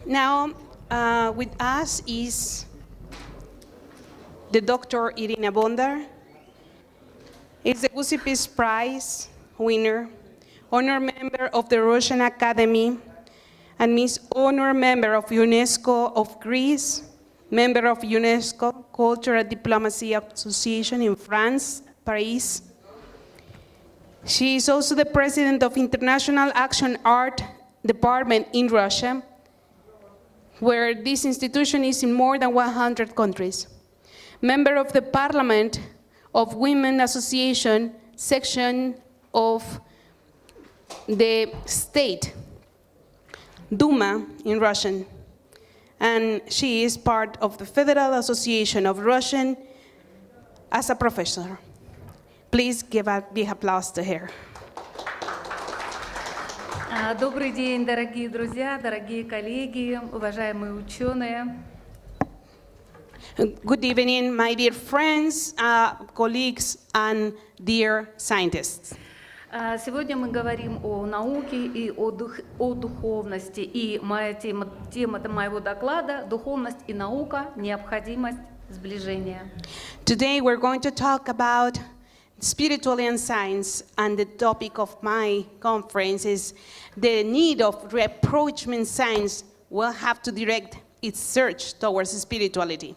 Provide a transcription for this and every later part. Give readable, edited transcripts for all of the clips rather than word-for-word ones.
Now, with us is the Dr. Irina Bondar. Is the Guzi Peace Prize winner, honor member of the Russian Academy, and Miss Honor member of UNESCO of Greece, member of UNESCO Cultural Diplomacy Association in France, Paris. She is also the president of International Action Art Department in Russia, where this institution is in more than 100 countries. Member of the Parliament of Women Association section of the state, Duma in Russian. And she is part of the Federal Association of Russian as a professor. Please give a big applause to her. Добрый день, дорогие друзья, дорогие коллеги, уважаемые ученые. Good evening, my dear friends, colleagues, and dear scientists. Сегодня мы говорим о науке и о духовности. И моя тема моего доклада – духовность и наука, необходимость сближения. Today we're going to talk about spirituality and science, and the topic of my conference is the need of rapprochement. Science will have to direct its search towards spirituality.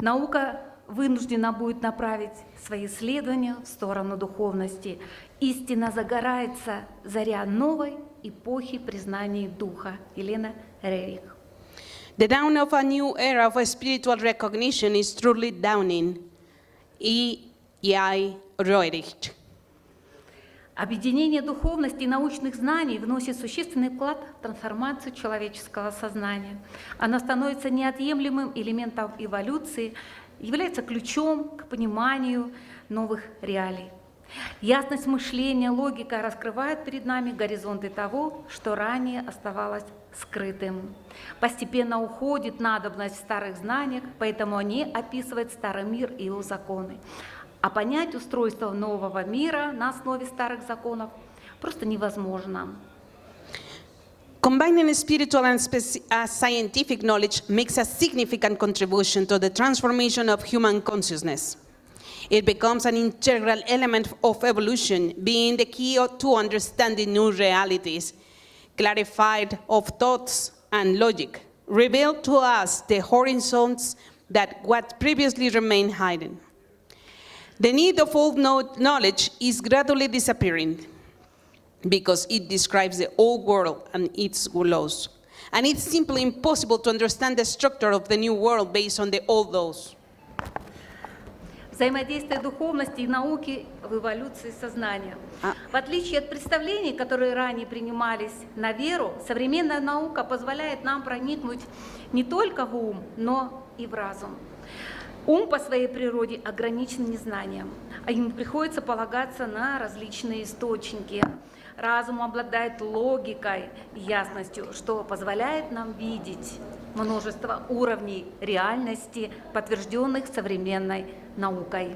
Наука вынуждена будет направить свои исследования в сторону духовности. Истинно загорается заря новой эпохи признаний Духа. Елена Рерих. The dawn of a new era of spiritual recognition is truly dawning. I.Bondar. Объединение духовности и научных знаний вносит существенный вклад в трансформацию человеческого сознания. Оно становится неотъемлемым элементом эволюции, является ключом к пониманию новых реалий. Ясность мышления, логика раскрывают перед нами горизонты того, что ранее оставалось скрытым. Постепенно уходит надобность в старых знаниях, поэтому они описывают старый мир и его законы. А понять устройство нового мира на основе старых законов просто невозможно. Combining spiritual and scientific knowledge makes a significant contribution to the transformation of human consciousness. It becomes an integral element of evolution, being the key to understanding new realities, clarified of thoughts and logic, revealed to us the horizons that what previously remained hidden. The need of old knowledge is gradually disappearing because it describes the old world and its laws. And it's simply impossible to understand the structure of the new world based on the old laws. Взаимодействие духовности и науки в эволюции сознания. В отличие от представлений, которые ранее принимались на веру, современная наука позволяет нам проникнуть не только в ум, но и в разум. Ум по своей природе ограничен незнанием, а ему приходится полагаться на различные источники. Разум обладает логикой и ясностью, что позволяет нам видеть множество уровней реальности, подтвержденных современной наукой.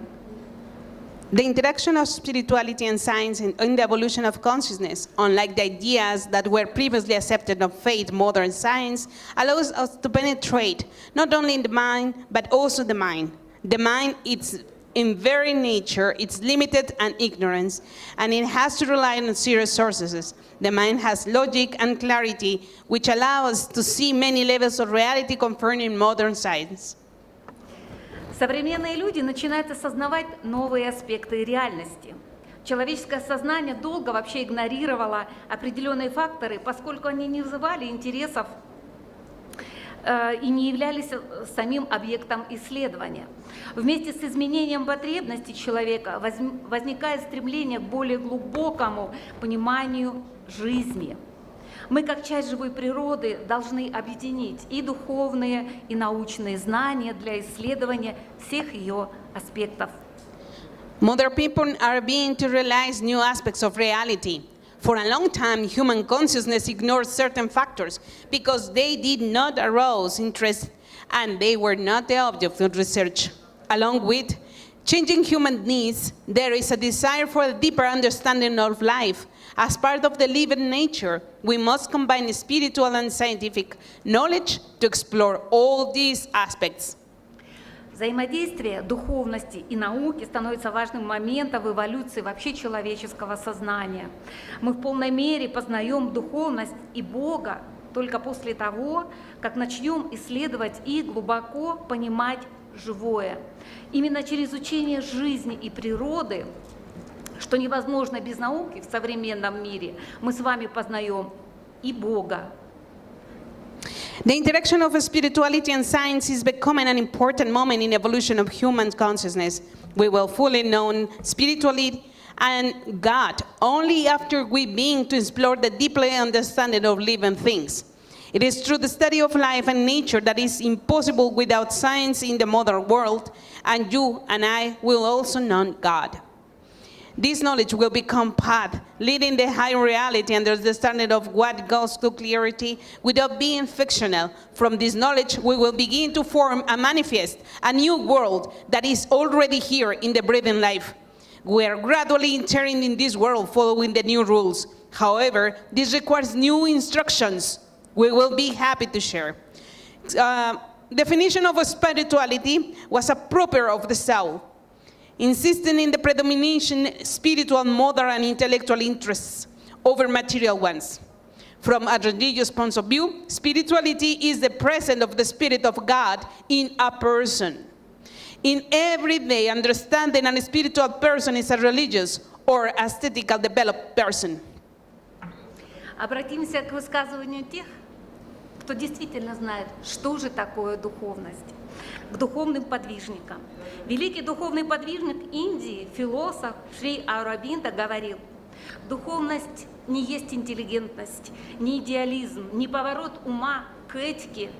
The interaction of spirituality and science in the evolution of consciousness, unlike the ideas that were previously accepted of faith, modern science, allows us to penetrate not only in the mind, but also the mind. The mind, it's in very nature, it's limited and ignorance, and it has to rely on serious sources. The mind has logic and clarity, which allow us to see many levels of reality confirmed in modern science. Современные люди начинают осознавать новые аспекты реальности. Человеческое сознание долго вообще игнорировало определенные факторы, поскольку они не вызывали интересов и не являлись самим объектом исследования. Вместе с изменением потребностей человека возникает стремление к более глубокому пониманию жизни. Мы, как часть живой природы, должны объединить и духовные, и научные знания для исследования всех ее аспектов. Modern people are beginning to realize new aspects of reality. For a long time, human consciousness ignored certain factors because they did not arouse interest and they were not the object of research. Along with Changing human needs, there is a desire for a deeper understanding of life. As part of the living nature, we must combine spiritual and scientific knowledge to explore all these aspects. Взаимодействие духовности и науки становится важным моментом в эволюции вообще человеческого сознания. Мы в полной мере познаем духовность и Бога только после того, как начнем исследовать и глубоко понимать живое. Именно через учение жизни и природы, что невозможно без науки в современном мире, мы с вами познаем и Бога. The interaction of spirituality and science is becoming an important moment in the evolution of human consciousness. We will fully know spirituality and God only after we begin to explore the deeply understanding of living things. It is through the study of life and nature that is impossible without science in the modern world, and you and I will also know God. This knowledge will become path, leading the higher reality and the understanding of what goes to clarity without being fictional. From this knowledge, we will begin to form and manifest a new world that is already here in the breathing life. We are gradually entering in this world following the new rules. However, this requires new instructions. We will be happy to share. Definition of spirituality was a proper of the soul, insisting in the predomination spiritual, moral, and intellectual interests over material ones. From a religious point of view, spirituality is the presence of the Spirit of God in a person. In everyday understanding, a spiritual person is a religious or aesthetical developed person. Обратимся к высказыванию тех, кто действительно знает, что же такое духовность, к духовным подвижникам. Великий духовный подвижник Индии, философ Шри I.Bondar говорил: духовность не есть интеллигентность, не идеализм, не поворот ума к этике,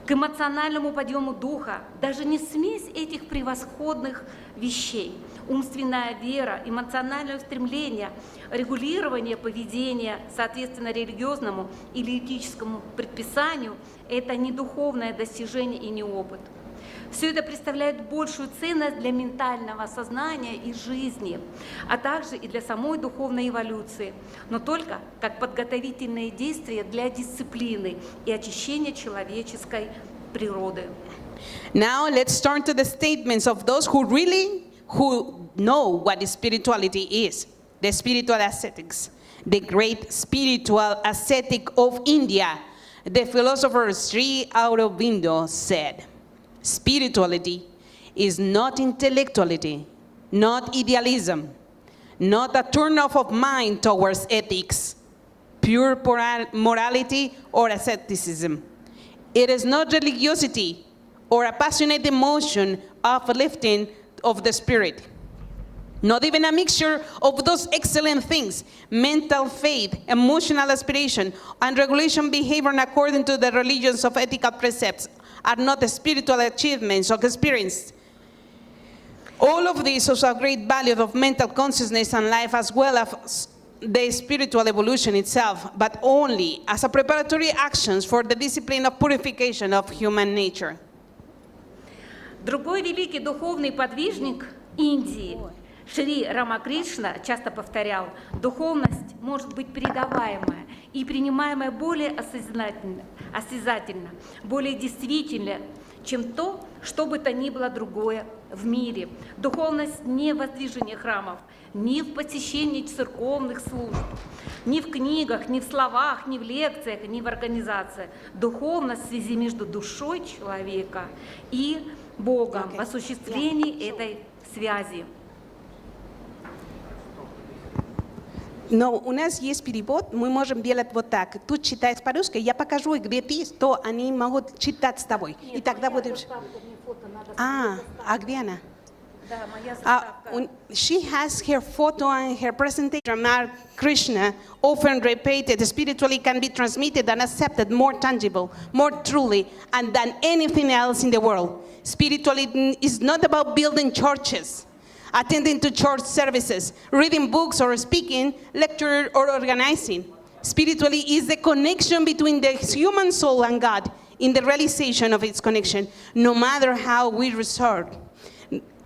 к эмоциональному подъему духа, даже не смесь этих превосходных вещей. Умственная вера, эмоциональное устремление, регулирование поведения соответственно религиозному или этическому предписанию – это не духовное достижение и не опыт. Все это представляет большую ценность для ментального сознания и жизни, а также и для самой духовной эволюции, но только как подготовительные действия для дисциплины и очищения человеческой природы. Now let's turn to the statements of those who know what spirituality is. The spiritual ascetics, the great spiritual ascetic of India, the philosopher Sri Aurobindo said, spirituality is not intellectuality, not idealism, not a turn-off of mind towards ethics, pure morality or asceticism. It is not religiosity or a passionate emotion of lifting of the spirit. Not even a mixture of those excellent things, mental faith, emotional aspiration, and regulation behavior according to the religions of ethical precepts are not the spiritual achievements of experience. All of these is of great value of mental consciousness and life as well as the spiritual evolution itself, but only as a preparatory actions for the discipline of purification of human nature. Другой великий духовный подвижник Индии, Шри Рамакришна, часто повторял: духовность может быть передаваемая и принимаемая более осязательно, более действительно, чем то, что бы то ни было другое в мире. Духовность не в воздвижении храмов, ни в посещении церковных служб, ни в книгах, ни в словах, ни в лекциях, ни в организациях. Духовность в связи между душой человека и Богом, в осуществлении этой связи. Но у нас есть перевод, мы можем делать вот так. Тут читаешь по-русски, я покажу, где ты, что они могут читать с тобой. И тогда будем... А где она? Да, моя заставка. She has her photo and her presentation. Krishna, often repeated, spiritually can be transmitted and accepted more tangible, more truly, and than anything else in the world. Spirituality is not about building churches, attending to church services, reading books or speaking, lecture or organizing. Spiritually is the connection between the human soul and God in the realization of its connection, no matter how we resort.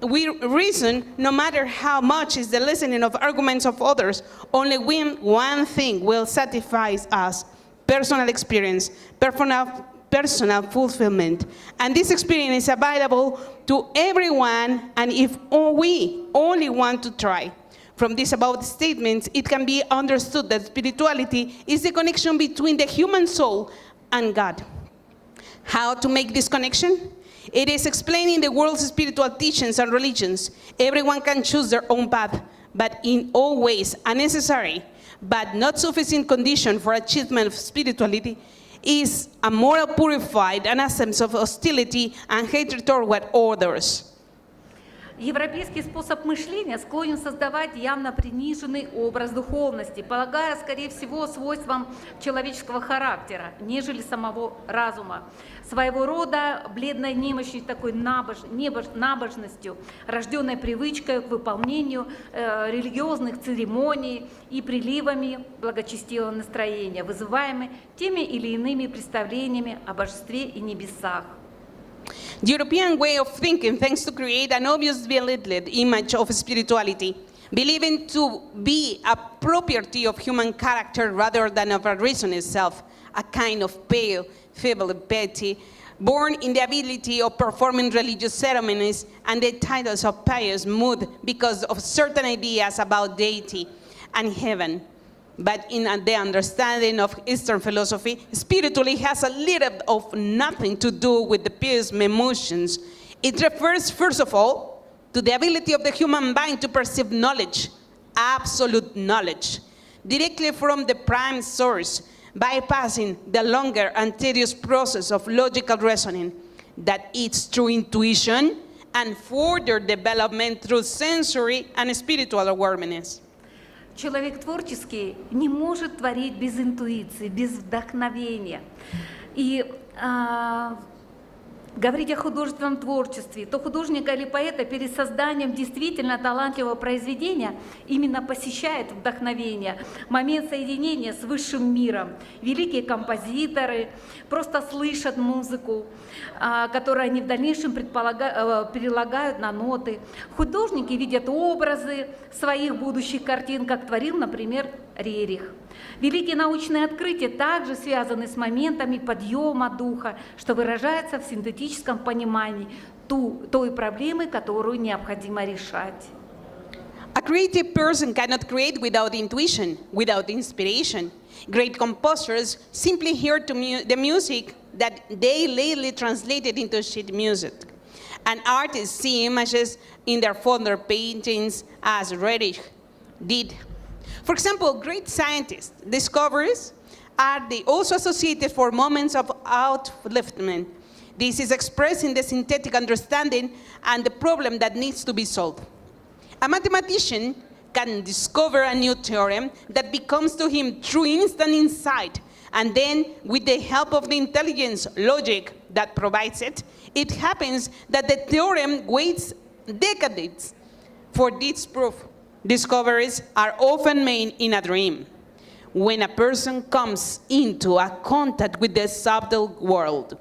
we reason, no matter how much is the listening of arguments of others, only one thing will satisfy us: personal experience, personal fulfillment. And this experience is available to everyone, and if we only want to try. From these above statements, it can be understood that spirituality is the connection between the human soul and God. How to make this connection? It is explained in the world's spiritual teachings and religions. Everyone can choose their own path, but in all ways a necessary but not sufficient condition for achievement of spirituality is a moral purified and absence of hostility and hatred toward others. Европейский способ мышления склонен создавать явно приниженный образ духовности, полагая, скорее всего, свойствам человеческого характера, нежели самого разума. Своего рода бледной немощью, такой набожностью, рожденной привычкой к выполнению религиозных церемоний и приливами благочестивого настроения, вызываемыми теми или иными представлениями о божестве и небесах. The European way of thinking tends to create an obvious belittled image of spirituality, believing to be a property of human character rather than of a reason itself, a kind of pale, feeble piety, born in the ability of performing religious ceremonies and the titles of pious mood because of certain ideas about deity and heaven. But in the understanding of Eastern philosophy, spirituality has a little of nothing to do with the pious emotions. It refers, first of all, to the ability of the human mind to perceive knowledge, absolute knowledge, directly from the prime source, bypassing the longer and tedious process of logical reasoning, that it's through intuition and further development through sensory and spiritual awareness. Человек творческий не может творить без интуиции, без вдохновения. И говорить о художественном творчестве, то художника или поэта перед созданием действительно талантливого произведения именно посещает вдохновение, момент соединения с высшим миром. Великие композиторы просто слышат музыку, которую они в дальнейшем перелагают на ноты. Художники видят образы своих будущих картин, как творил, например, Рерих. Великие научные открытия также связаны с моментами подъема духа, что выражается в синтетическом понимании той проблемы, которую необходимо решать. A creative person cannot create without intuition, without inspiration. Great composers simply hear the music that they lately translated into sheet music. And artists see images in their fonder paintings as Rerich did. For example, great scientists' discoveries are also associated for moments of upliftment. This is expressed in the synthetic understanding and the problem that needs to be solved. A mathematician can discover a new theorem that becomes to him true instant insight, and then with the help of the intelligence logic that provides it, it happens that the theorem waits decades for its proof. Discoveries are often made in a dream, when a person comes into a contact with the subtle world.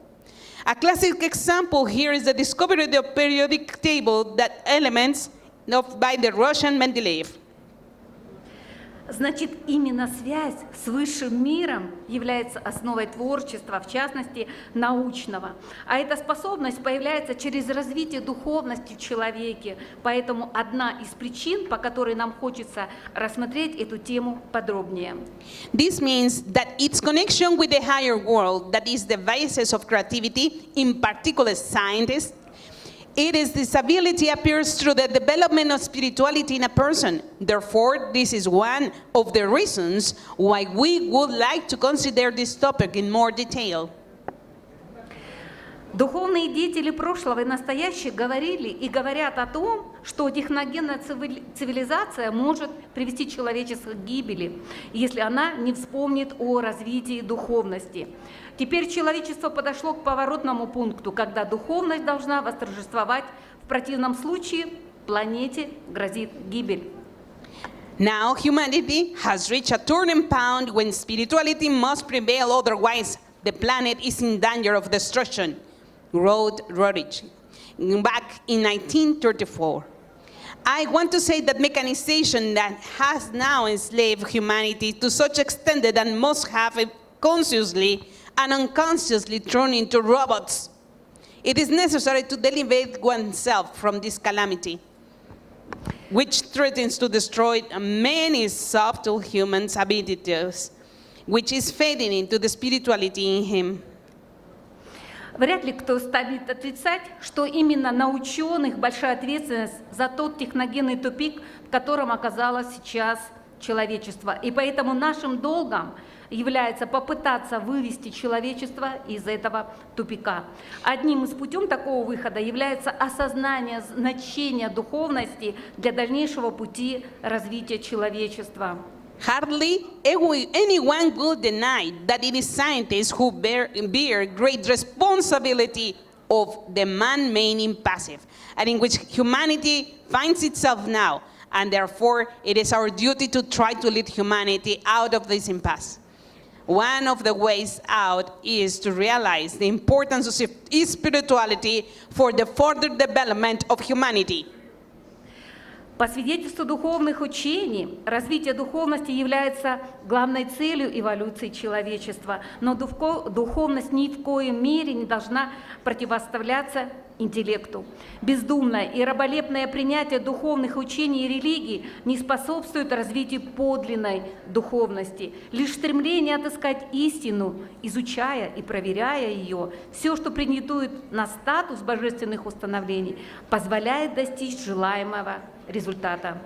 A classic example here is the discovery of the periodic table that elements by the Russian Mendeleev. Значит, именно связь с высшим миром является основой творчества, в частности, научного. А эта способность появляется через развитие духовности в человеке. Поэтому одна из причин, по которой нам хочется рассмотреть эту тему подробнее. This means that its connection with the higher world, that is the basis of creativity, in particular scientists, it is this ability appears through the development of spirituality in a person. Therefore, this is one of the reasons why we would like to consider this topic in more detail. Духовные деятели прошлого и настоящего говорили и говорят о том, что техногенная цивилизация может привести человечество к гибели, если она не вспомнит о развитии духовности. Теперь человечество подошло к поворотному пункту, когда духовность должна восторжествовать. В противном случае планете грозит гибель. Now humanity has reached a turning point when spirituality must prevail, otherwise the planet is in danger of destruction, wrote Rerich. back in 1934. I want to say that mechanization that has now enslaved humanity to such extent that must have consciously and unconsciously turned into robots. It is necessary to elevate oneself from this calamity, which threatens to destroy many subtle human abilities, which is fading into the spirituality in him. Вряд ли кто станет отрицать, что именно на ученых большая ответственность за тот техногенный тупик, в котором оказалось сейчас человечество. И поэтому нашим долгом является попытаться вывести человечество из этого тупика. Одним из путем такого выхода является осознание значения духовности для дальнейшего пути развития человечества. Hardly anyone will deny that it is scientists who bear great responsibility of the man-made impassive, and in which humanity finds itself now, and therefore it is our duty to try to lead humanity out of this impasse. One of the ways out is to realize the importance of spirituality for the further development of humanity. По свидетельству духовных учений, развитие духовности является главной целью эволюции человечества, но духовность ни в коем мере не должна противоставляться интеллекту. Бездумное и раболепное принятие духовных учений и религий не способствует развитию подлинной духовности. Лишь стремление отыскать истину, изучая и проверяя ее, все, что претендует на статус божественных установлений, позволяет достичь желаемого результата.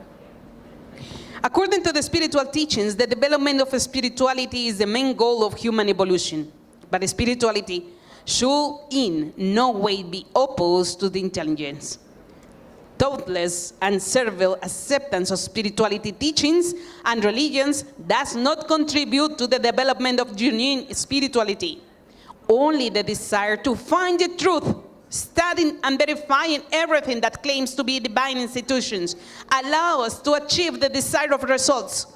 According to the spiritual teachings, the development of spirituality is the main goal of human evolution. But spirituality should in no way be opposed to the intelligence. Thoughtless and servile acceptance of spirituality teachings and religions does not contribute to the development of genuine spirituality. Only the desire to find the truth, studying and verifying everything that claims to be divine institutions, allow us to achieve the desired of results.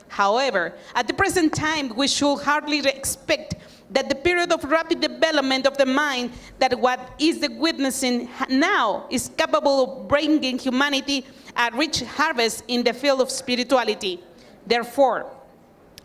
However, at the present time, we should hardly expect that the period of rapid development of the mind that what is the witnessing now is capable of bringing humanity a rich harvest in the field of spirituality. Therefore,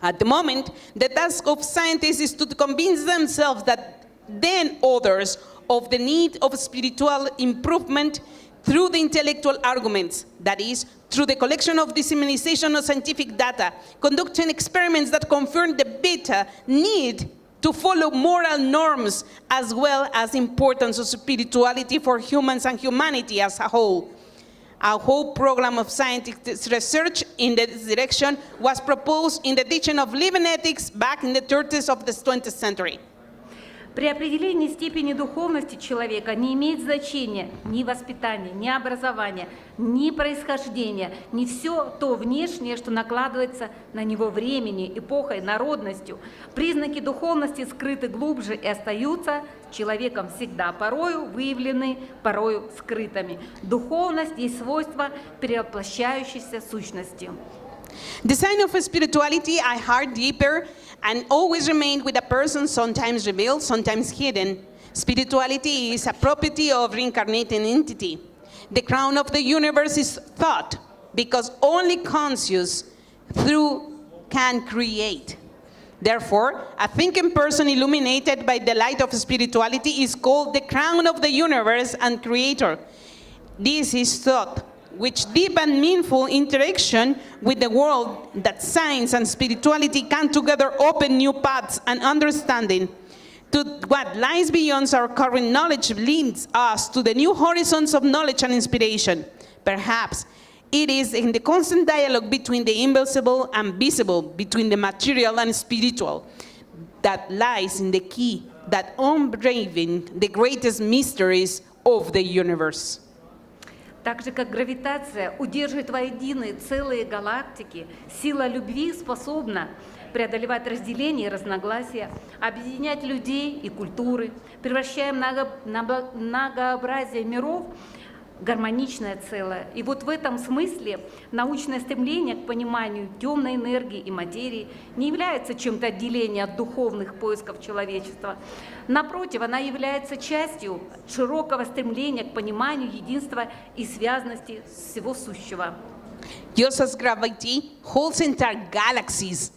at the moment, the task of scientists is to convince themselves that then others of the need of spiritual improvement through the intellectual arguments, that is, through the collection of dissemination of scientific data, conducting experiments that confirm the beta need to follow moral norms as well as importance of spirituality for humans and humanity as a whole. A whole program of scientific research in this direction was proposed in the teaching of living ethics back in the 30s of the 20th century. При определении степени духовности человека не имеет значения ни воспитание, ни образование, ни происхождение, ни все то внешнее, что накладывается на него времени, эпохой, народностью. Признаки духовности скрыты глубже и остаются человеком всегда порою выявлены, порою скрытыми. Духовность есть свойство перевоплощающейся сущности. The sign of spirituality are hard deeper and always remain with a person, sometimes revealed, sometimes hidden. Spirituality is a property of reincarnating entity. The crown of the universe is thought, because only conscious through can create. Therefore, a thinking person illuminated by the light of spirituality is called the crown of the universe and creator. This is thought, which deep and meaningful interaction with the world that science and spirituality can together open new paths and understanding to what lies beyond our current knowledge leads us to the new horizons of knowledge and inspiration. Perhaps it is in the constant dialogue between the invisible and visible, between the material and spiritual, that lies in the key that unraving the greatest mysteries of the universe. Так же, как гравитация удерживает воедино целые галактики, сила любви способна преодолевать разделения и разногласия, объединять людей и культуры, превращая многообразие миров гармоничное целое. И вот в этом смысле научное стремление к пониманию темной энергии и материи не является чем-то отделением от духовных поисков человечества. Напротив, она является частью широкого стремления к пониманию единства и связности всего сущего. Just as gravity holds entire galaxies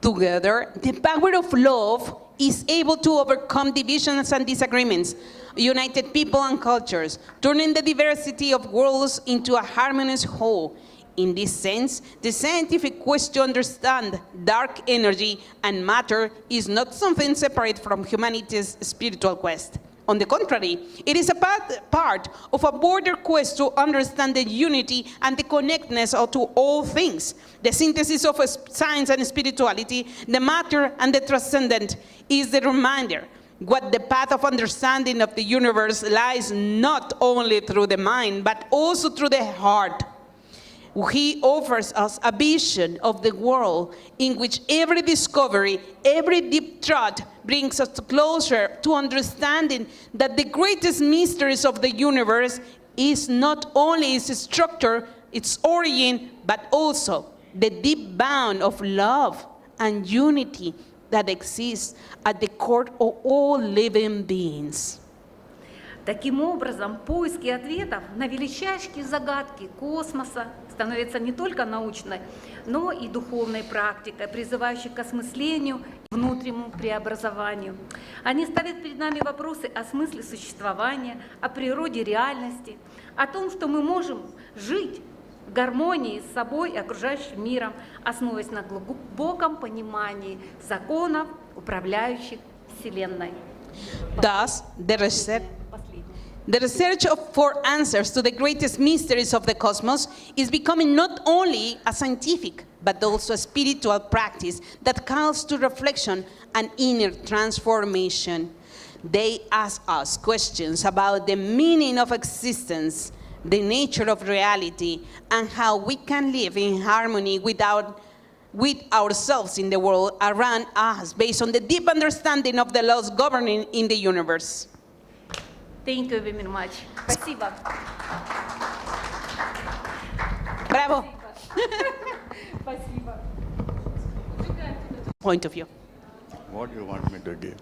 together, the power of love is able to overcome divisions and disagreements, united people and cultures, turning the diversity of worlds into a harmonious whole. In this sense, the scientific quest to understand dark energy and matter is not something separate from humanity's spiritual quest. On the contrary, it is a part of a broader quest to understand the unity and the connectedness to all things. The synthesis of science and spirituality, the matter and the transcendent, is the reminder what the path of understanding of the universe lies not only through the mind, but also through the heart. He offers us a vision of the world in which every discovery, every deep thought brings us closer to understanding that the greatest mysteries of the universe is not only its structure, its origin, but also the deep bond of love and unity that exists at the core of all living beings. Таким образом, поиски ответов на величайшие загадки космоса становятся не только научной, но и духовной практикой, призывающей к осмыслению и внутреннему преобразованию. Они ставят перед нами вопросы о смысле существования, о природе реальности, о том, что мы можем жить в гармонии с собой и окружающим миром, основываясь на глубоком понимании законов, управляющих Вселенной. Thus, the research for answers to the greatest mysteries of the cosmos is becoming not only a scientific, but also a spiritual practice that calls to reflection and inner transformation. They ask us questions about the meaning of existence, the nature of reality, and how we can live in harmony with ourselves in the world around us based on the deep understanding of the laws governing in the universe. Thank you very much. Спасибо. Bravo. Спасибо. Point of view. What do you want me to give?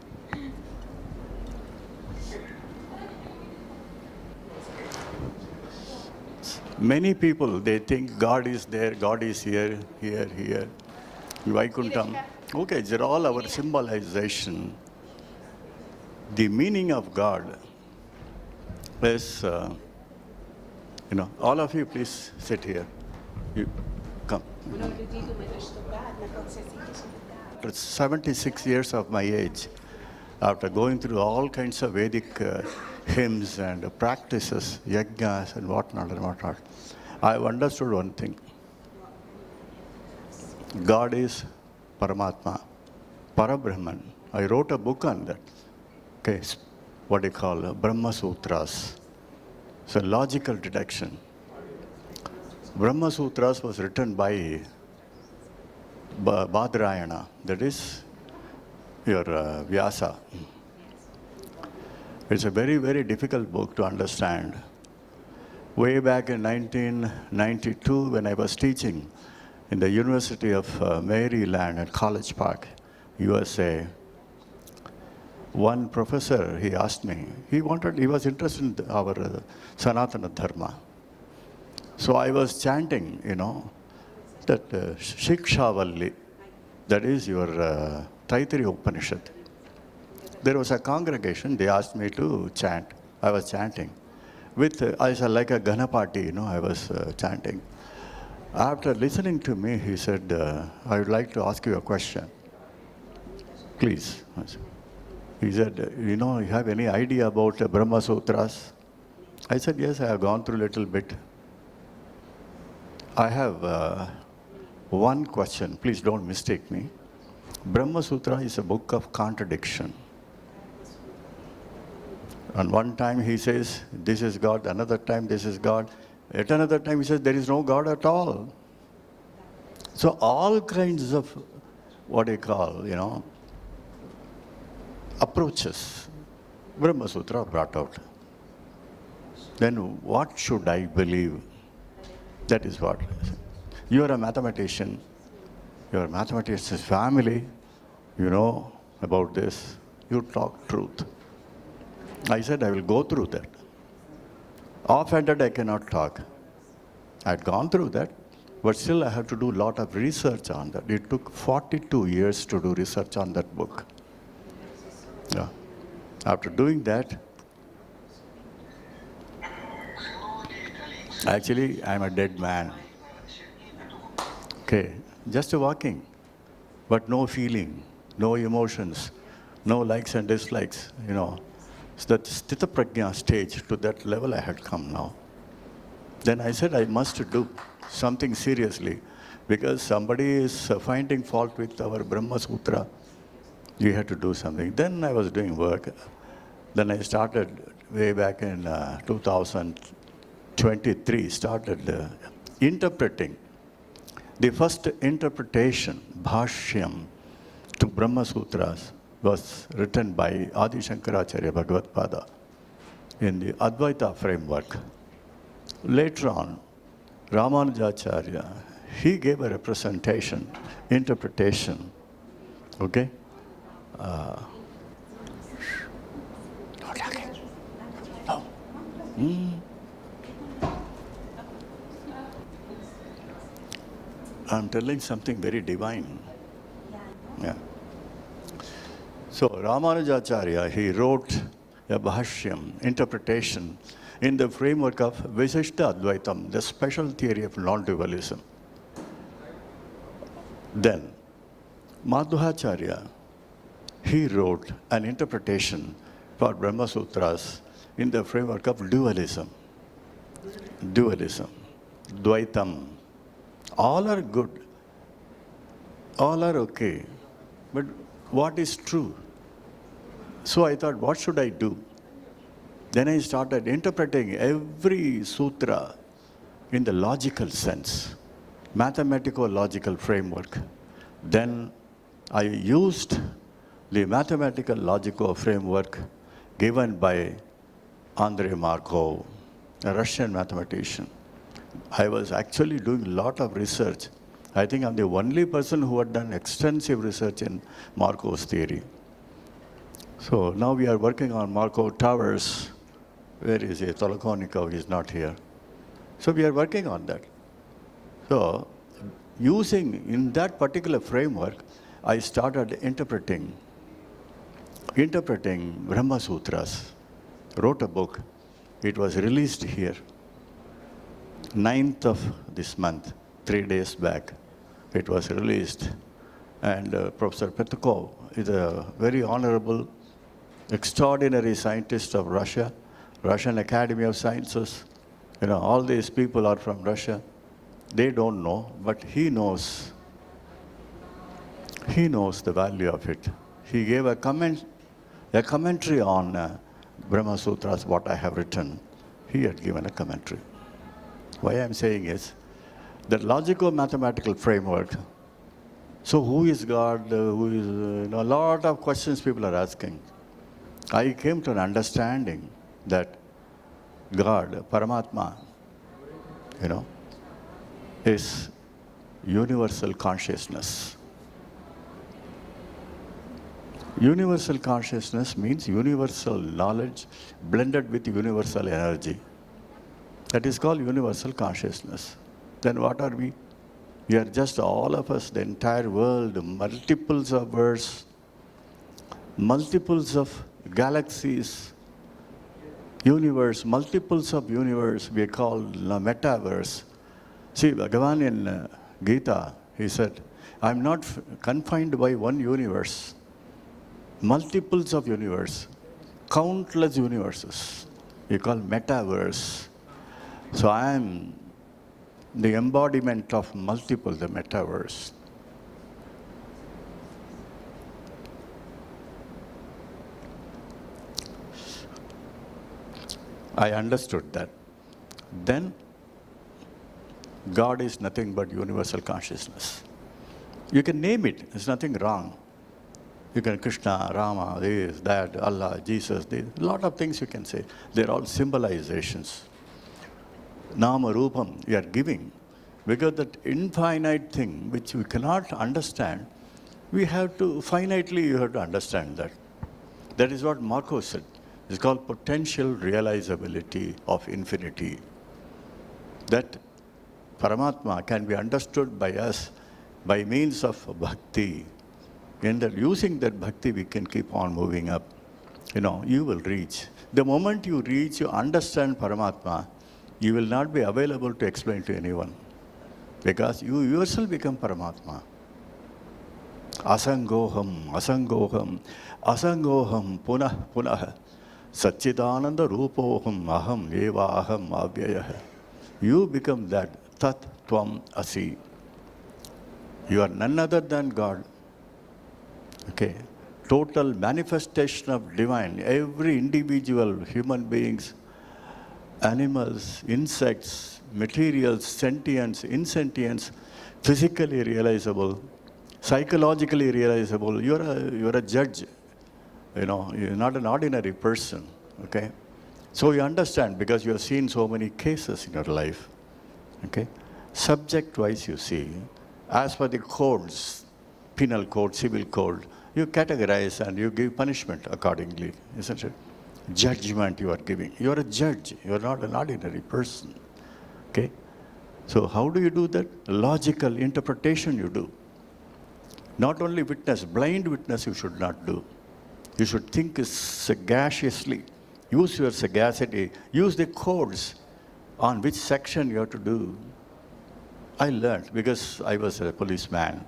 Many people, they think God is there, God is here, here. Vaikuntham. Okay, they're all our symbolization. The meaning of God is, all of you please sit here. You come. After 76 years of my age, after going through all kinds of Vedic hymns and practices, yajnas and whatnot, I've understood one thing. God is Paramatma, Parabrahman. I wrote a book on that. Okay, what they call Brahma Sutras. It's a logical deduction. Brahma Sutras was written by Badrayana, that is your Vyasa. It's a very, very difficult book to understand. Way back in 1992, when I was teaching in the University of Maryland at College Park, USA, one professor, he asked me, he was interested in our Sanatana Dharma. So I was chanting, that Shikshavalli, that is your Taittiriya Upanishad. There was a congregation, they asked me to chant. I was chanting. I was like a Ganapati, I was chanting. After listening to me, he said, I would like to ask you a question. Please. He said, you have any idea about Brahma Sutras? I said, yes, I have gone through a little bit. I have one question. Please don't mistake me. Brahma Sutra is a book of contradiction. And one time he says, this is God. Another time, this is God. At another time, he says, there is no God at all. So all kinds of, approaches, Brahma Sutra brought out. then what should I believe? That is what. You are a mathematician. Your mathematician's family, you know about this. You talk truth. I said, I will go through that. Offhanded, I cannot talk. I had gone through that, but still I have to do a lot of research on that. It took 42 years to do research on that book. Yeah. After doing that, actually, I'm a dead man. Okay, just walking, but no feeling, no emotions, no likes and dislikes, you know. So that Sthita Prajna stage, to that level I had come now. Then I said I must do something seriously, because somebody is finding fault with our Brahma Sutra. You had to do something. Then I was doing work. Then I started way back in 2023, started interpreting. The first interpretation, Bhashyam, to Brahma Sutras was written by Adi Shankaracharya Bhagavad-pada in the Advaita framework. Later on, Ramanujacharya, he gave a representation, interpretation, okay? I'm telling something very divine. Yeah. So Ramanujacharya, he wrote a Bhashyam, interpretation, in the framework of Visishta Advaitam, the special theory of non-dualism. Then Madhvacharya, he wrote an interpretation for Brahma Sutras in the framework of dualism. Dualism, Dvaitam. All are good, all are okay, but what is true? So I thought, what should I do? Then I started interpreting every sutra in the logical sense, mathematical-logical framework. Then I used the mathematical logical framework given by Andrei Markov, a Russian mathematician. I was actually doing a lot of research. I think I'm the only person who had done extensive research in Markov's theory. So now we are working on Markov towers. Where is he? Tolokonikov is not here. So we are working on that. So using in that particular framework, I started interpreting Brahma Sutras. Wrote a book. It was released here. 9th of this month, 3 days back, it was released. And Professor Petkov is a very honorable, extraordinary scientist of Russia, Russian Academy of Sciences. You know, all these people are from Russia. They don't know, but he knows. He knows the value of it. He gave a commentary on Brahma Sutras, what I have written. He had given a commentary. Why I'm saying is, that logico-mathematical framework, so who is God, who is, a lot of questions people are asking. I came to an understanding that God, Paramatma, is universal consciousness. Universal consciousness means universal knowledge blended with universal energy. That is called universal consciousness. Then what are we? We are just all of us, the entire world, multiples of worlds, multiples of galaxies, universe, multiples of universe, we call the metaverse. See, Bhagavan in Gita, he said, I'm not confined by one universe. Multiples of universe, countless universes, we call metaverse. So I am the embodiment of multiple, the metaverse. I understood that. Then, God is nothing but universal consciousness. You can name it, there's nothing wrong. You can Krishna, Rama, this, that, Allah, Jesus, this, a lot of things you can say. They're all symbolizations. Nama Rupam, you are giving. Because that infinite thing which we cannot understand, we have to, finitely you have to understand that. That is what Marco said. It's called potential realizability of infinity. That Paramatma can be understood by us by means of bhakti. And that using that bhakti, we can keep on moving up. You will reach. The moment you reach, you understand Paramatma, you will not be available to explain to anyone. Because you yourself become Paramatma. Asangoham, asangoham, asangoham, punah, punah, Satchidananda rupoham, aham, eva aham, avyayah. You become that, tat tvam asi. You are none other than God. Okay. Total manifestation of divine. Every individual, human beings, animals, insects, materials, sentience, insentience, physically realizable, psychologically realizable. You're a judge. You're not an ordinary person. Okay? So you understand because you have seen so many cases in your life. Okay? Subject-wise you see, as per the codes, penal code, civil code, you categorize and you give punishment accordingly, isn't it? Judgment you are giving. You are a judge. You are not an ordinary person. Okay? So how do you do that? Logical interpretation you do. Not only witness, blind witness you should not do. You should think sagaciously. Use your sagacity. Use the codes on which section you have to do. I learned because I was a policeman.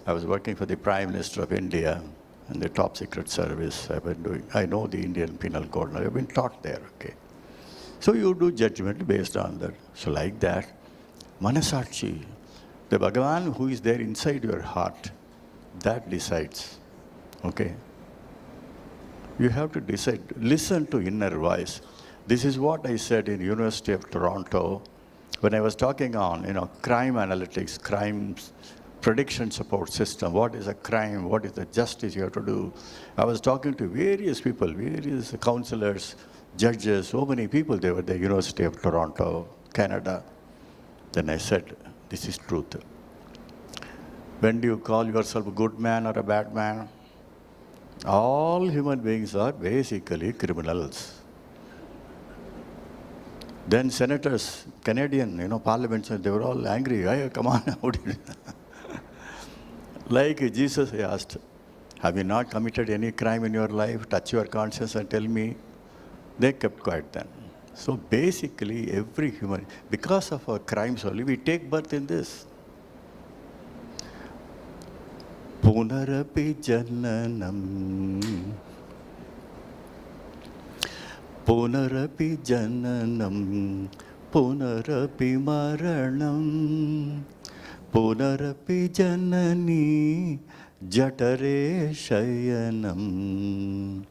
I was working for the Prime Minister of India and the top secret service. I know the Indian Penal Code. I've been taught there, okay. So you do judgment based on that. So like that, Manasachi, the Bhagavan who is there inside your heart, that decides, okay. You have to decide, listen to inner voice. This is what I said in University of Toronto when I was talking on, crime analytics, crimes, prediction support system, what is a crime, what is the justice you have to do. I was talking to various people, various counselors, judges, so many people, they were at the University of Toronto, Canada. Then I said, this is truth. When do you call yourself a good man or a bad man? All human beings are basically criminals. Then senators, Canadian, parliaments, they were all angry. Hey, come on, how did you? Like Jesus asked, have you not committed any crime in your life? Touch your conscience and tell me. They kept quiet then. So basically, every human, because of our crimes only, we take birth in this. Punarapi jananam. Punarapi jananam. Punarapi maranam. Punarapi janani jatare shayanam.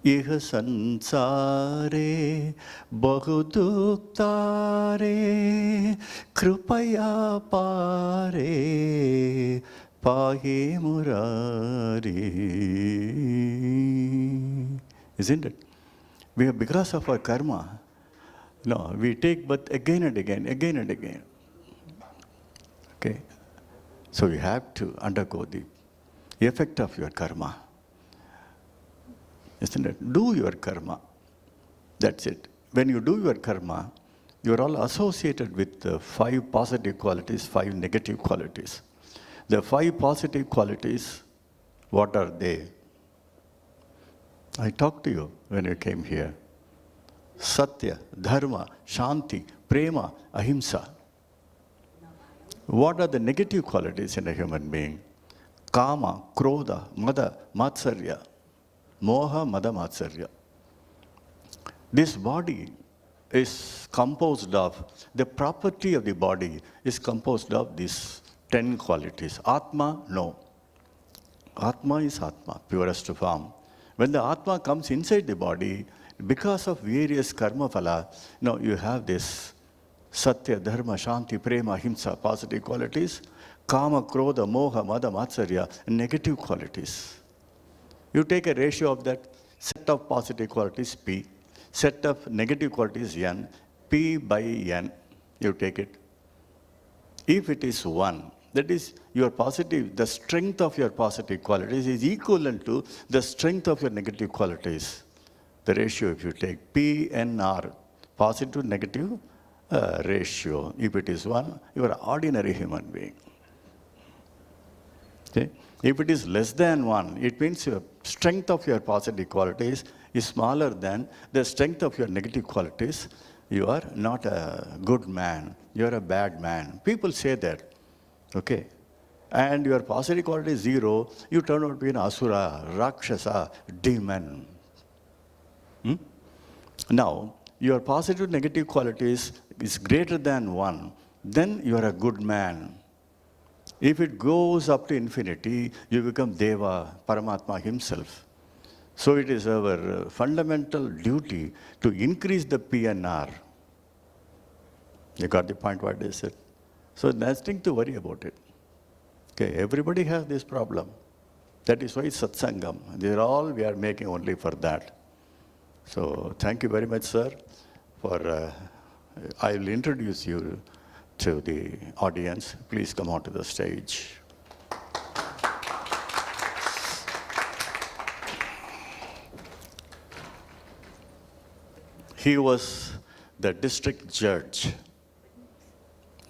Iha sansare bahuduktare krupaya pare pahi murari. Isn't it? We have, because of our karma, we take birth again and again, again and again. Okay? So you have to undergo the effect of your karma. Isn't it? Do your karma. That's it. When you do your karma, you're all associated with the 5 positive qualities, 5 negative qualities. The 5 positive qualities, what are they? I talked to you when you came here. Satya, Dharma, Shanti, Prema, Ahimsa. What are the negative qualities in a human being? Kama, Krodha, Mada, Matsarya. Moha, Mada, Matsarya. This body is composed of, the property of the body is composed of these 10 qualities. Atma, no. Atma is Atma, purest form. When the Atma comes inside the body, because of various karma phala, you have this Satya, Dharma, Shanti, Prema, Ahimsa, positive qualities. Kama, Krodha, Moha, Mada, Matsarya, negative qualities. You take a ratio of that set of positive qualities P, set of negative qualities N, P by N, you take it. If it is 1, that is your positive, the strength of your positive qualities is equivalent to the strength of your negative qualities. The ratio, if you take PNR, positive negative ratio, if it is 1, you are an ordinary human being. Okay? If it is less than 1, it means your strength of your positive qualities is smaller than the strength of your negative qualities. You are not a good man, you are a bad man. People say that. Okay? And your positive quality is 0, you turn out to be an asura, rakshasa, demon. Now, your positive negative qualities is greater than 1, then you are a good man. If it goes up to infinity, you become Deva, Paramatma himself. So it is our fundamental duty to increase the PNR. You got the point what I said? So nothing to worry about it. Okay, everybody has this problem. That is why satsangam. These are all we are making only for that. So thank you very much, sir, for I will introduce you to the audience. Please come onto the stage. He was the district judge.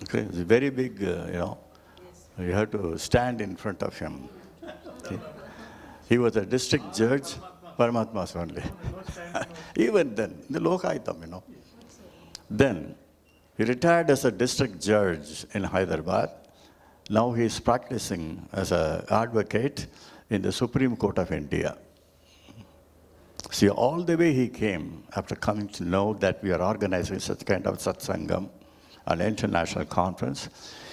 Okay, it's very big, You have to stand in front of him. Okay. He was a district judge, Paramatmas only. Even then, the Lokaitam, Then, he retired as a district judge in Hyderabad. Now he is practicing as an advocate in the Supreme Court of India. See, all the way he came after coming to know that we are organizing such kind of satsangam, an international conference.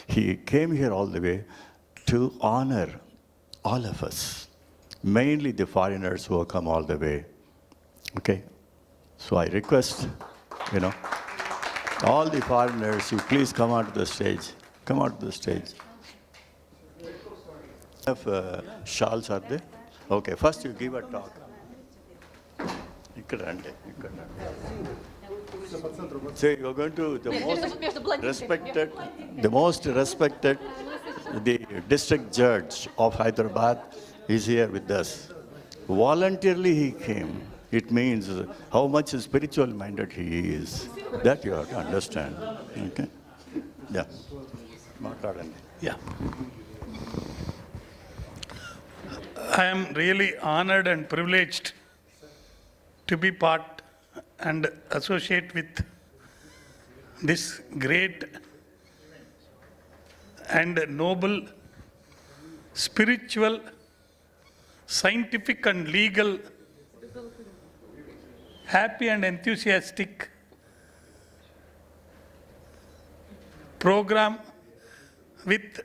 He came here all the way to honor all of us, mainly the foreigners who have come all the way. Okay? So I request, all the foreigners, you please come onto the stage. Come onto the stage. Have shawls, are there? Okay, first you give a talk. So you're going to the most respected, the district judge of Hyderabad is here with us. Voluntarily he came. It means how much spiritual minded he is. That you have to understand. Okay? Yeah. Yeah. I am really honored and privileged to be part and associate with this great and noble, spiritual, scientific and legal, happy and enthusiastic program with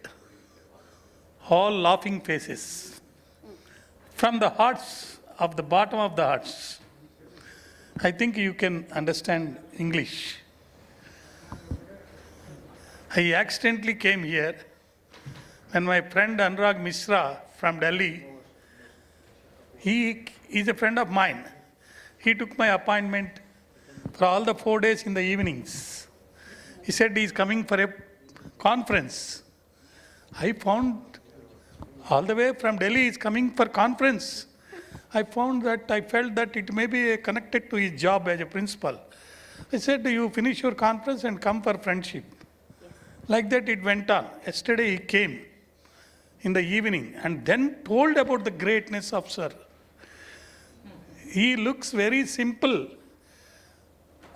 all laughing faces. From the hearts, of the bottom of the hearts, I think you can understand English. I accidentally came here when my friend Anurag Mishra from Delhi, he is a friend of mine. He took my appointment for all the 4 days in the evenings. He said he is coming for a conference. I found all the way from Delhi he is coming for conference. I felt that it may be connected to his job as a principal. I said, you finish your conference and come for friendship. Like that it went on. Yesterday he came in the evening and then told about the greatness of Sir. He looks very simple,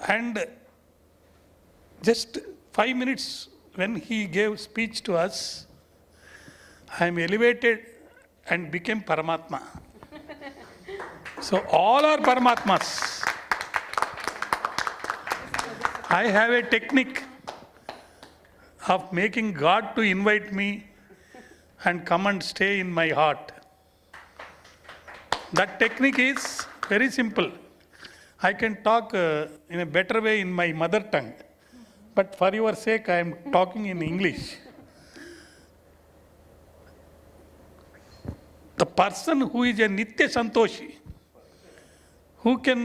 and just 5 minutes when he gave speech to us, I am elevated and became Paramatma. So all are Paramatmas. I have a technique of making God to invite me and come and stay in my heart. That technique is very simple. I can talk in a better way in my mother tongue, but for your sake I am talking in English. the person who is a Nitya Santoshi, who can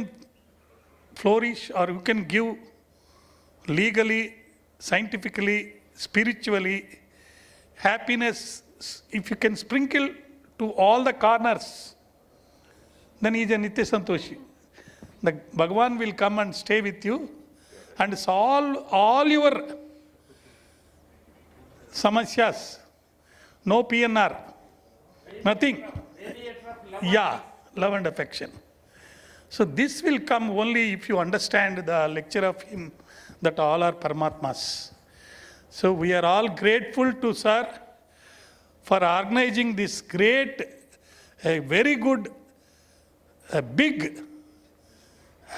flourish or who can give legally, scientifically, spiritually, happiness, if you can sprinkle to all the corners, then he is a Nitya Santoshi. The Bhagavan will come and stay with you and solve all your samasyas. No PNR, nothing. Yeah, love and affection. So this will come only if you understand the lecture of him that all are Paramatmas. So we are all grateful to Sir for organizing this great, a very good, a big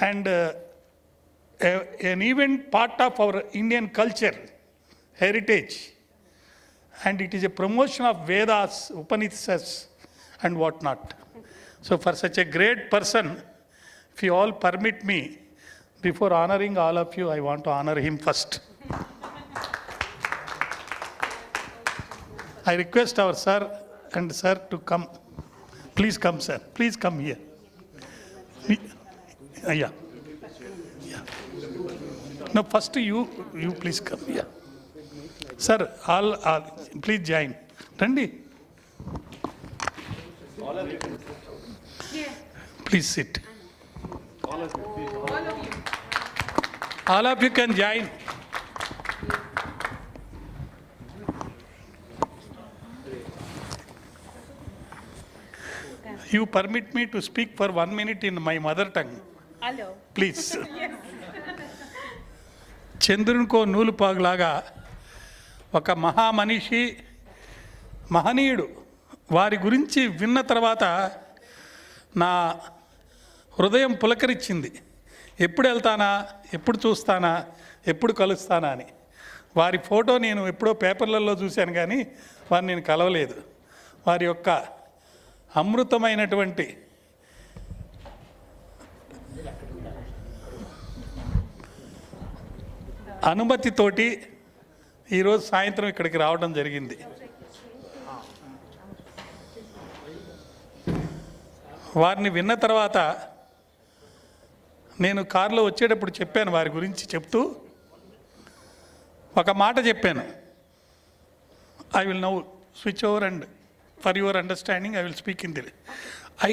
and an event part of our Indian culture, heritage. And it is a promotion of Vedas, Upanishads and whatnot. So for such a great person, if you all permit me, before honoring all of you, I want to honor him first. I request our sir and sir to come. Please come, sir. Please come here. Yeah. No, first you please come here. Sir, all please join. Randi. Please sit. All of you can join. You permit me to speak for 1 minute in my mother tongue. Hello. Please. చంద్రునికో నూలుపాగులాగా ఒక మహామనిషి, మహనీయుడు, వారి గురించి విన్న తర్వాత నా హృదయం పులకరించింది. ఎప్పుడు వెళ్తానా, ఎప్పుడు చూస్తానా, ఎప్పుడు కలుస్తానా అని. వారి ఫోటో నేను ఎప్పుడో పేపర్లలో చూశాను కానీ వారిని నేను కలవలేదు. వారి యొక్క అమృతమైనటువంటి అనుమతితోటి ఈరోజు సాయంత్రం ఇక్కడికి రావడం జరిగింది. వారిని విన్న తర్వాత నేను కారులో వచ్చేటప్పుడు చెప్పాను, వారి గురించి చెప్తూ ఒక మాట చెప్పాను. I will now switch over and for your understanding I will speak in the.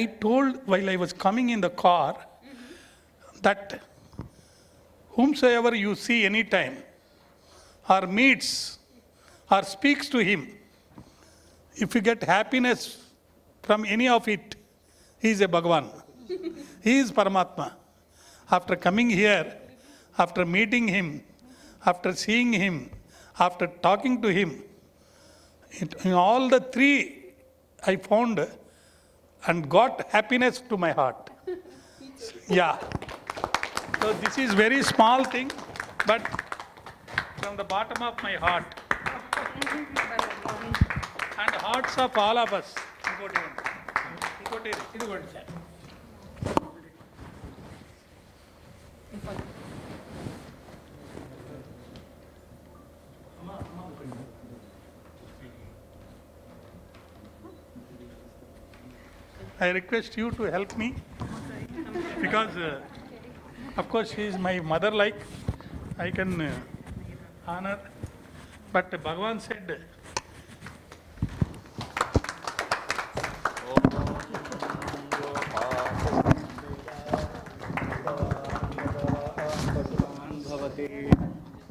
I told while I was coming in the car that whomsoever you see any time or meets or speaks to him, if you get happiness from any of it, he is a Bhagavan. He is Paramatma. After coming here, after meeting him, after seeing him, after talking to him, in all the three I found and got happiness to my heart. Yeah. So this is very small thing, but from the bottom of my heart and hearts of all of us. I request you to help me because of course she is my mother, like I can honor, but Bhagavan said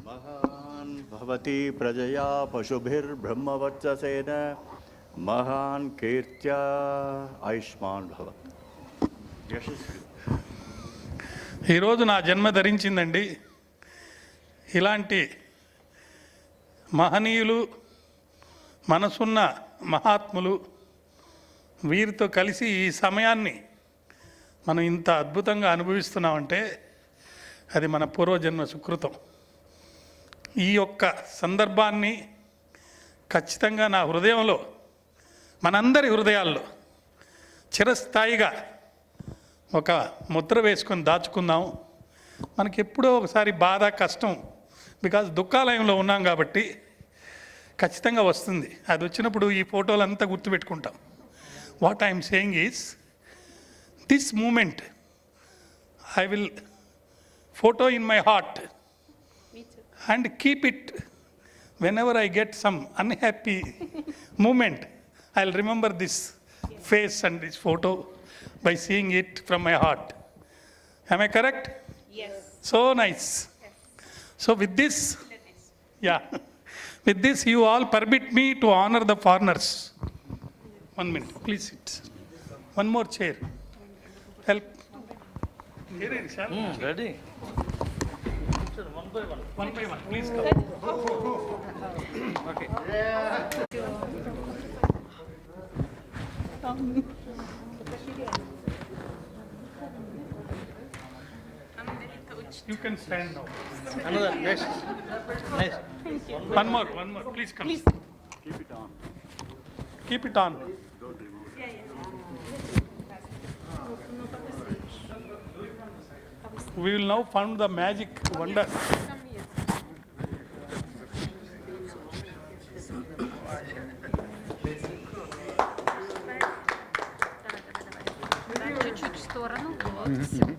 महान भवति प्रजया पशुभिर ब्रह्मवत्ससेन महान कीर्त्या आयुष्मान भव. यशस्वी. ఈరోజు నా జన్మ ధరించిందండి. ఇలాంటి మహనీయులు, మనసున్న మహాత్ములు, వీరితో కలిసి ఈ సమయాన్ని మనం ఇంత అద్భుతంగా అనుభవిస్తున్నామంటే అది మన పూర్వజన్మ సుకృతం. ఈ యొక్క సందర్భాన్ని ఖచ్చితంగా నా హృదయంలో, మనందరి హృదయాల్లో చిరస్థాయిగా ఒక ముద్ర వేసుకొని దాచుకుందాం. మనకి ఎప్పుడో ఒకసారి బాధ, కష్టం, బికాజ్ దుఃఖాలయంలో ఉన్నాం కాబట్టి ఖచ్చితంగా వస్తుంది. అది వచ్చినప్పుడు ఈ ఫోటోలంతా గుర్తుపెట్టుకుంటాం. What I am saying is, this moment, I will photo in my heart and keep it. Whenever I get some unhappy moment, I'll remember this face and this photo by seeing it from my heart. Am I correct? Yes. So nice. So with this, yeah, with this you all permit me to honor the foreigners. 1 minute, please sit. One more chair. Help. Here it is, shall we? Ready? One by one, please come. Okay. You can stand now. Another, next. Next. One more, please come. Please. Keep it on. Keep it on. We will now find the magic wonder. Чуть-чуть в сторону. Вот, все.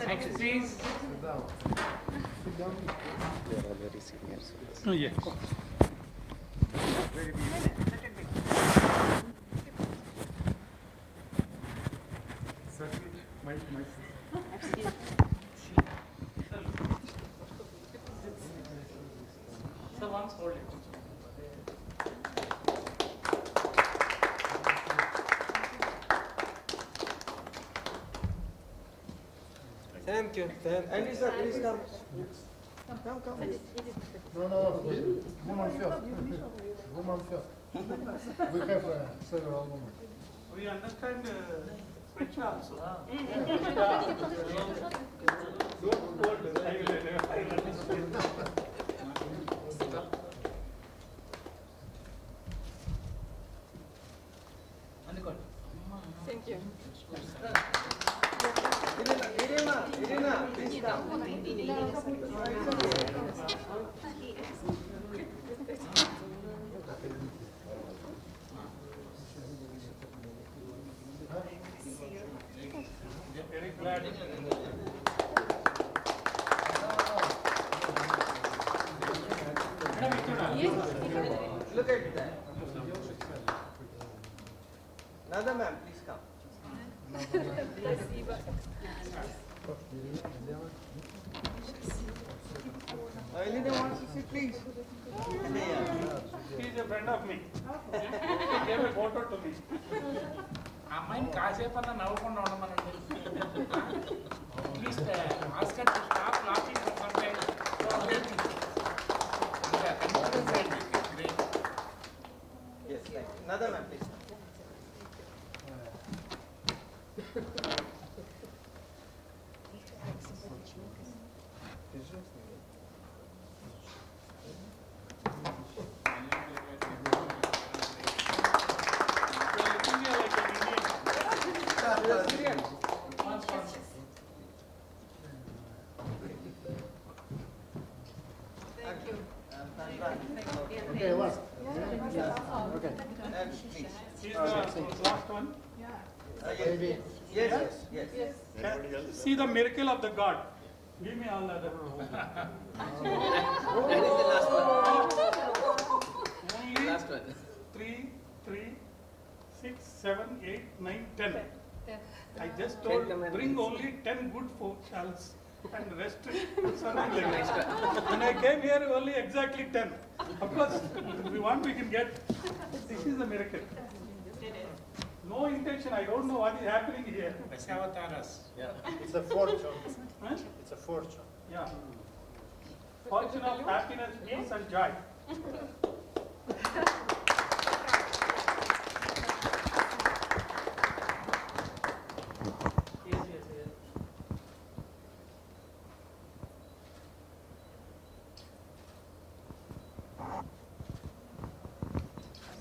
Next, please. Oh, yes. Sir, once hold it. Thank you. Andy sir, please come. Come. No. Woman first. Woman first. We have several women. We understand French also. Irina, please come. Very glad. Look at that. Another ma'am, please come. Irina wants to sit, please. He is a friend of me. He gave a photo to me. అమ్మాయిని కాసేపన్నా నవ్వకుండా ఉండమనండి at least ask her to stop laughing for some time Yes, another ma'am, please. Okay, last. Okay. Next, please. He is the last one. Yes. See the miracle of the God. Give me all the other. That is the last one. Only Last one. 3, 6, 7, 8, 9, 10. I just told, bring only 10 good shawls and rest something like that. When I came here, only exactly 10. Of course, if we want, we can get. This is a miracle. No intention. I don't know what is happening here. దశావతారస్ It's a fortune. Huh? It's a fortune. Yeah. Fortune of happiness, peace, and joy.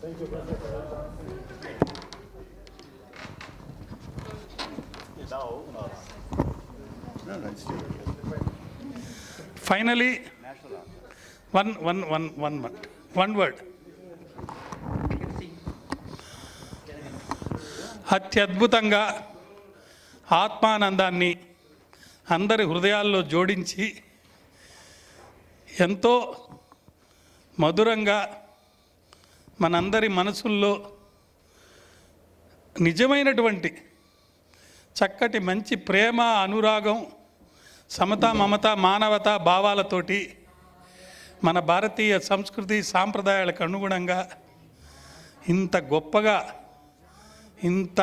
Thank you, Professor. Yes. No, no, it's still. Finally, one word. అత్యద్భుతంగా ఆత్మానందాన్ని అందరి హృదయాల్లో జోడించి ఎంతో మధురంగా మనందరి మనసుల్లో నిజమైనటువంటి చక్కటి మంచి ప్రేమ, అనురాగం, సమత, మమత, మానవత భావాలతోటి మన భారతీయ సంస్కృతి సాంప్రదాయాలకు అనుగుణంగా ఇంత గొప్పగా, ఇంత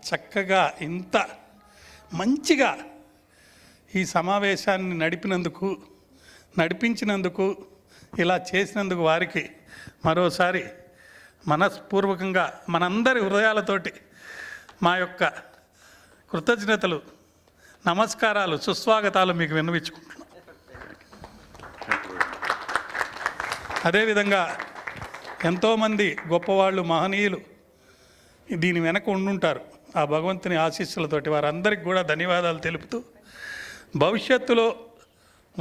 చక్కగా, ఇంత మంచిగా ఈ సమావేశాన్ని నడిపించినందుకు, ఇలా చేసినందుకు వారికి మరోసారి మనస్పూర్వకంగా మనందరి హృదయాలతోటి మా యొక్క కృతజ్ఞతలు, నమస్కారాలు, సుస్వాగతాలు మీకు విన్నవించుకుంటున్నాం. అదేవిధంగా ఎంతోమంది గొప్పవాళ్ళు, మహనీయులు దీని వెనక ఉండుంటారు. ఆ భగవంతుని ఆశీస్సులతోటి వారందరికీ కూడా ధన్యవాదాలు తెలుపుతూ, భవిష్యత్తులో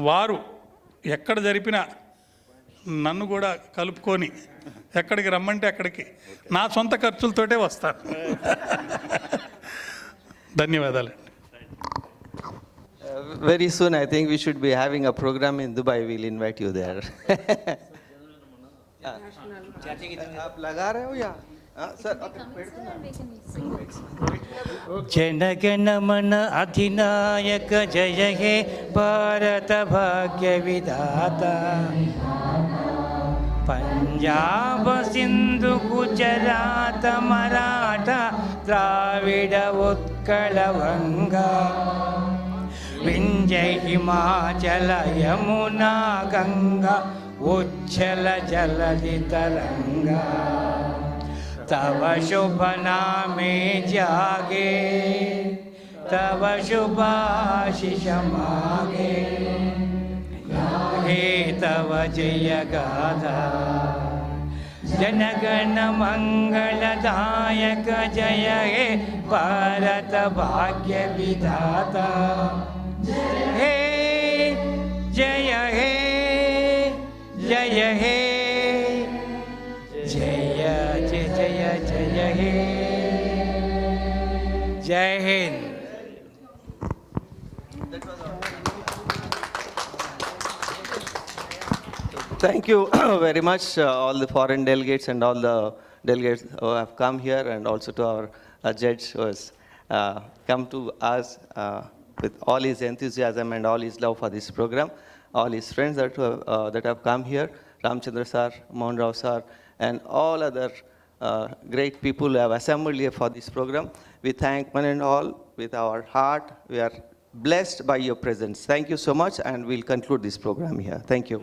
వారు ఎక్కడ జరిపినా నన్ను కూడా కలుపుకొని ఎక్కడికి రమ్మంటే అక్కడికి నా సొంత ఖర్చులతోటే వస్తాను. ధన్యవాదాలు. Very soon, I think we should be having a program in Dubai. We'll invite you there. आप लगा रहे हो या? सर, जनगणमन अधिनायक जय हे भारत भाग्य विधाता पंजाब सिंधु गुजरात मराठा द्राविड उत्कल वंगा विंध्य हिमाचल यमुना गंगा उच्छल जलधि तरंगा तव शुभ नामे जागे तव शुभाशिष मागे हे तव जय गाथा जनगण मंगलदायक जय हे भारत भाग्य विधाता हे जय हे जय हे जय जय जय जय हे जय Hind. thank you very much, all the foreign delegates and all the delegates who have come here, and also to our judge who has come to us with all his enthusiasm and all his love for this program, all his friends that have come here, Ramchandra sir, Mohan Rao sir, and all other great people who have assembled here for this program. We thank one and all with our heart. We are blessed by your presence. Thank you so much, and we'll conclude this program here. Thank you.